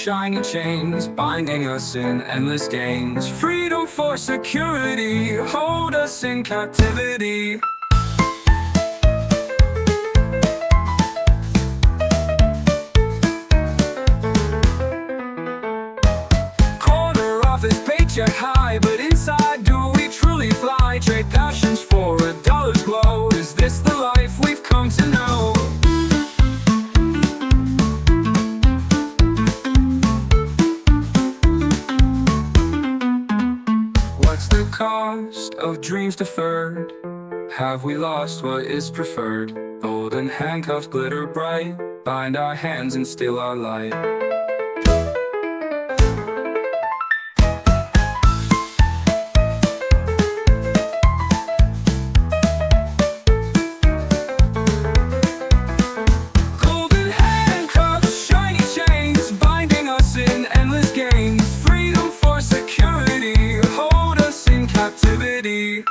shiny chains, binding us in endless gains. Freedom for security, hold us in captivity. Corner office, paycheck high, but inside do we truly fly? Trade passions for a dollar's glow. Is this the life we've come to know? What's the cost of dreams deferred? Have we lost what is preferred? Golden handcuffs glitter bright, bind our hands and steal our light. Golden handcuffs, shiny chains, binding us in endless games. Freedom for security, hold us in captivity.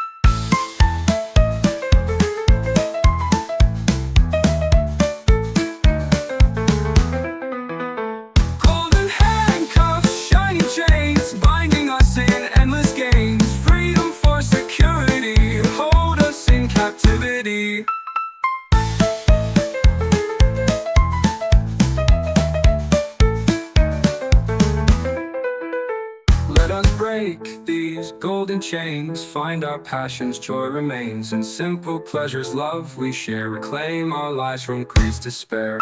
Golden handcuffs, shiny chains, binding us in endless games. Freedom for security, hold us in captivity. Let us break these golden chains, find our passions, joy remains. In simple pleasures, love we share, reclaim our lives from greed's despair.